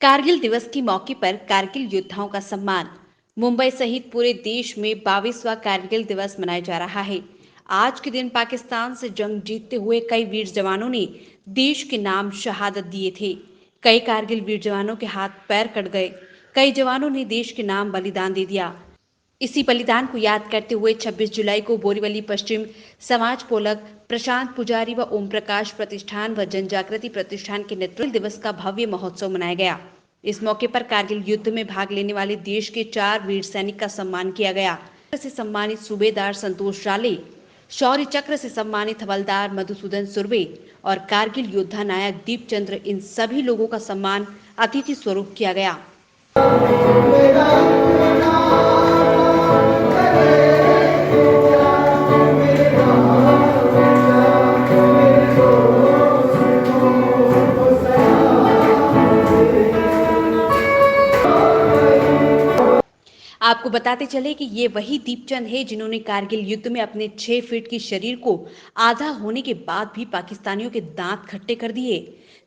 कारगिल दिवस के मौके पर कारगिल योद्धाओं का सम्मान। मुंबई सहित पूरे देश में 22वां कारगिल दिवस मनाया जा रहा है। आज के दिन पाकिस्तान से जंग जीतते हुए कई वीर जवानों ने देश के नाम शहादत दिए थे। कई कारगिल वीर जवानों के हाथ पैर कट गए। कई जवानों ने देश के नाम बलिदान दे दिया। इसी बलिदान को याद करते हुए 26 जुलाई को बोरीवली पश्चिम समाज पोलक, प्रशांत पुजारी व ओम प्रकाश प्रतिष्ठान व जन जागृति प्रतिष्ठान के नेतृत्व दिवस का भव्य महोत्सव मनाया गया। इस मौके पर कारगिल युद्ध में भाग लेने वाले देश के 4 वीर सैनिक का सम्मान किया गया। से सम्मानित सूबेदार संतोष राले, शौर्य चक्र से सम्मानित हवलदार मधुसूदन सुरवे और कारगिल योद्धा नायक दीपचंद्र, इन सभी लोगों का सम्मान अतिथि स्वरूप किया गया। आपको बताते चले कि ये वही दीपचंद है जिन्होंने कारगिल युद्ध में अपने 6 फीट की शरीर को आधा होने के बाद भी पाकिस्तानियों के दांत खट्टे कर दिए।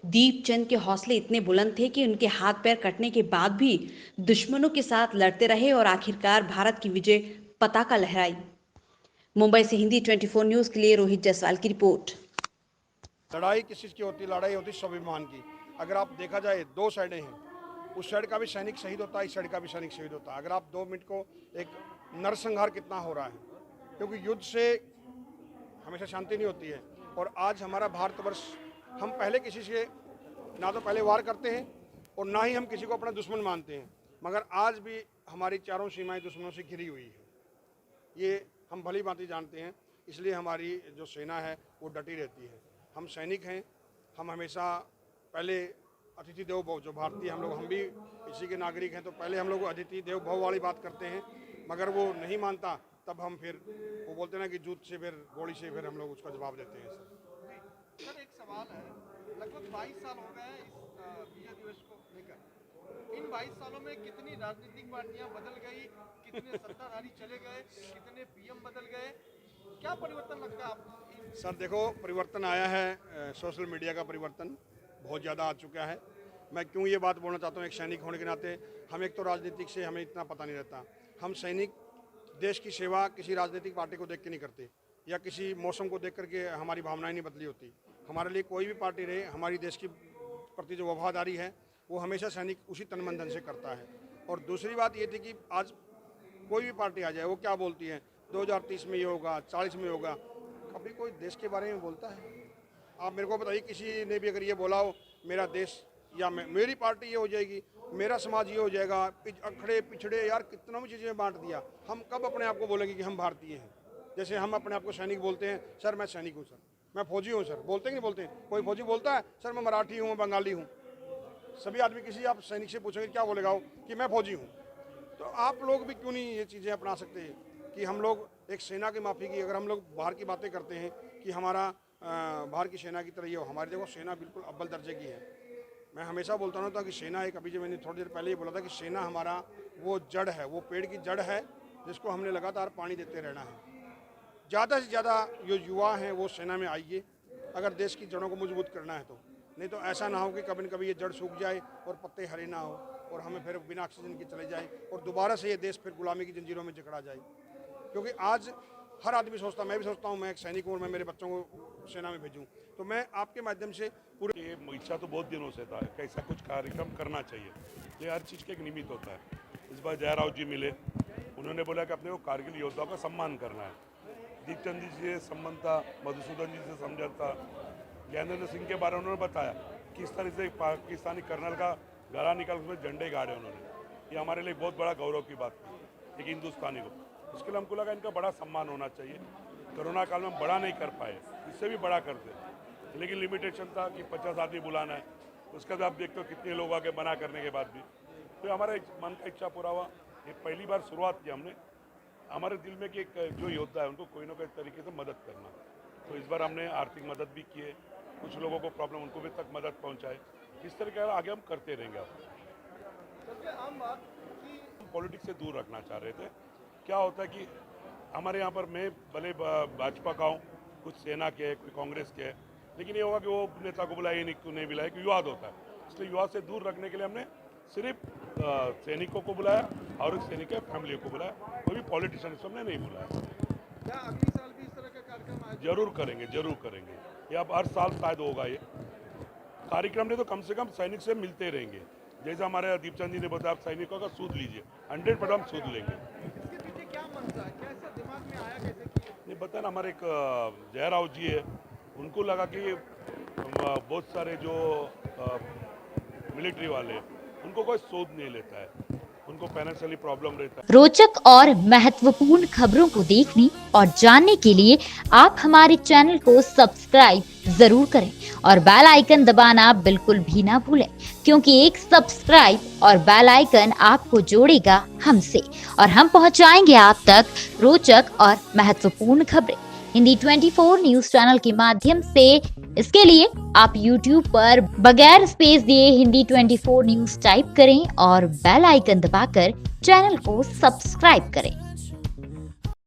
दीपचंद के हौसले इतने बुलंद थे कि उनके हाथ पैर कटने के बाद भी दुश्मनों के साथ लड़ते रहे और आखिरकार भारत की विजय पताका लहराई। मुंबई से हिंदी 24 न्यूज के लिए रोहित जायसवाल की रिपोर्ट। लड़ाई किस चीज़ की होती है? लड़ाई होती है स्वाभिमान की। अगर आप देखा जाए, दो साइडें हैं, उस साइड का भी सैनिक शहीद होता है, इस साइड का भी सैनिक शहीद होता है। अगर आप 2 मिनट को एक नरसंहार कितना हो रहा है, क्योंकि युद्ध से हमेशा शांति नहीं होती है। और आज हमारा भारतवर्ष, हम पहले किसी से ना तो पहले वार करते हैं और ना ही हम किसी को अपना दुश्मन मानते हैं, मगर आज भी हमारी चारों सीमाएं दुश्मनों से घिरी हुई है। ये हम भली भांति जानते हैं, इसलिए हमारी जो सेना है वो डटी रहती है। हम सैनिक हैं, हम हमेशा पहले अतिथि देवो भव, जो भारतीय हम भी इसी के नागरिक हैं, तो पहले हम लोग अतिथि देवो भव वाली बात करते हैं, मगर वो नहीं मानता, तब हम फिर वो बोलते हैं ना कि जूत से फिर गोली से फिर हम लोग उसका जवाब देते हैं। सर एक सवाल है, लगभग 22 साल हो गए इस विजय दिवस को लेकर। इन 22 सालों में कितनी राजनीतिक पार्टियां बदल गई, कितने सत्ताधारी चले गए, कितने पीएम बदल गए, क्या परिवर्तन लगता है आपको? सर देखो, परिवर्तन आया है, सोशल मीडिया का परिवर्तन बहुत ज़्यादा आ चुका है। मैं क्यों ये बात बोलना चाहता हूँ, एक सैनिक होने के नाते हम एक तो राजनीतिक से हमें इतना पता नहीं रहता। हम सैनिक देश की सेवा किसी राजनीतिक पार्टी को देख के नहीं करते, या किसी मौसम को देख करके हमारी भावनाएं नहीं बदली होती। हमारे लिए कोई भी पार्टी रहे, हमारी देश की प्रति जो वफादारी है वो हमेशा सैनिक उसी तन मन धन से करता है। और दूसरी बात ये थी कि आज कोई भी पार्टी आ जाए, वो क्या बोलती है 2030 में ये होगा, 40 में होगा, कभी कोई देश के बारे में बोलता है? आप मेरे को बताइए, किसी ने भी अगर ये बोला हो मेरा देश या मेरी पार्टी ये हो जाएगी, मेरा समाज ये हो जाएगा, अखड़े पिछड़े, यार कितना भी चीज़ें बांट दिया, हम कब अपने आप को बोलेंगे कि हम भारतीय हैं? जैसे हम अपने आप को सैनिक बोलते हैं, सर मैं सैनिक हूँ, सर मैं फौजी हूँ, सर बोलते हैं कि नहीं बोलते हैं? कोई फौजी बोलता है सर मैं मराठी हूँ, मैं बंगाली हूँ? सभी आदमी, किसी आप सैनिक से पूछेंगे क्या बोलेगा वो कि मैं फौजी हूँ। तो आप लोग भी क्यों नहीं ये चीज़ें अपना सकते कि हम लोग एक सेना की माफ़ी की, अगर हम लोग बाहर की बातें करते हैं कि हमारा बाहर की सेना की तरह ये हो, हमारी देखो सेना बिल्कुल अव्वल दर्जे की है। मैं हमेशा बोलता रहता हूँ कि सेना एक, अभी जो मैंने थोड़ी देर पहले ही बोला था कि सेना हमारा वो जड़ है, वो पेड़ की जड़ है जिसको हमने लगातार पानी देते रहना है। ज़्यादा से ज़्यादा जो युवा हैं वो सेना में आइए, अगर देश की जड़ों को मजबूत करना है तो। नहीं तो ऐसा ना हो कि कभी न कभी ये जड़ सूख जाए और पत्ते हरे ना हो और हमें फिर बिना ऑक्सीजन के चले जाए और दोबारा से ये देश फिर गुलामी की जंजीरों में जकड़ा जाए। क्योंकि आज हर आदमी सोचता, मैं भी सोचता हूँ मैं एक सैनिक हूँ और मैं मेरे बच्चों को सेना में भेजूँ, तो मैं आपके माध्यम से पूरे ये इच्छा तो बहुत दिनों से था कि ऐसा कुछ कार्यक्रम करना चाहिए। ये हर चीज़ का एक निमित्त होता है। इस बार जयराव जी मिले, उन्होंने बोला कि अपने को कारगिल योद्धाओं का सम्मान करना है। दीपचंद जी से संबंध था, मधुसूदन जी से समझा था, ज्ञानेंद्र सिंह के बारे में उन्होंने बताया किस तरह से पाकिस्तानी कर्नल का गला निकाल उसमें झंडे गाड़े उन्होंने। ये हमारे लिए बहुत बड़ा गौरव की बात थी एक हिंदुस्तानी को। उसके लिए हमको लगा इनका बड़ा सम्मान होना चाहिए। कोरोना काल में हम बड़ा नहीं कर पाए, इससे भी बड़ा करते, लेकिन लिमिटेशन था कि 50 आदमी बुलाना है। उसके बाद आप देखते हो कितने लोग आगे मना करने के बाद भी, तो हमारा मन का इच्छा पूरा हुआ। ये पहली बार शुरुआत की हमने हमारे दिल में कि एक जो योद्धा है उनको कोई ना कोई तरीके से मदद करना। तो इस बार हमने आर्थिक मदद भी की है, कुछ लोगों को प्रॉब्लम उनको भी तक मदद पहुँचाए। इस तरीके से आगे हम करते रहेंगे। आप सबसे आम बात कि पॉलिटिक्स से दूर रखना चाह रहे थे। क्या होता है कि हमारे यहाँ पर मैं भले भाजपा का हूँ, कुछ सेना के है, कोई कांग्रेस के है, लेकिन ये होगा कि वो नेता को बुलाए नहीं, क्यों नहीं बुलाए, कि विवाद होता है। इसलिए युवा से दूर रखने के लिए हमने सिर्फ सैनिकों को बुलाया और सैनिक के फैमिली को बुलाया, कोई भी पॉलिटिशियन सबने नहीं बुलाया। क्या अगले साल भी इस तरह का कार्यक्रम आयोजित जरूर करेंगे। ये अब हर साल शायद होगा ये कार्यक्रम, नहीं तो कम से कम सैनिक से मिलते रहेंगे। जैसे हमारे दीपचंद जी ने बताया, आप सैनिकों का सूद लीजिए, 100% हम सूद लेंगे। इसके पीछे क्या मंशा है, कैसे दिमाग में आया, कैसे किया? नहीं पता ना, हमारे एक जयराव जी है, उनको लगा कि बहुत सारे जो मिलिट्री वाले उनको कोई सूद नहीं लेता है, उनको फाइनेंशियली प्रॉब्लम रहता है। रोचक और महत्वपूर्ण खबरों को देखने और जानने के लिए आप हमारे चैनल को सब्सक्राइब जरूर करें और बेल आइकन दबाना बिल्कुल भी ना भूलें, क्योंकि एक सब्सक्राइब और बेल आइकन आपको जोड़ेगा हमसे और हम पहुंचाएंगे आप तक रोचक और महत्वपूर्ण खबरें हिंदी 24 न्यूज चैनल के माध्यम से। इसके लिए आप YouTube पर बगैर स्पेस दिए हिंदी 24 न्यूज टाइप करें और बेल आइकन दबाकर चैनल को सब्सक्राइब करें।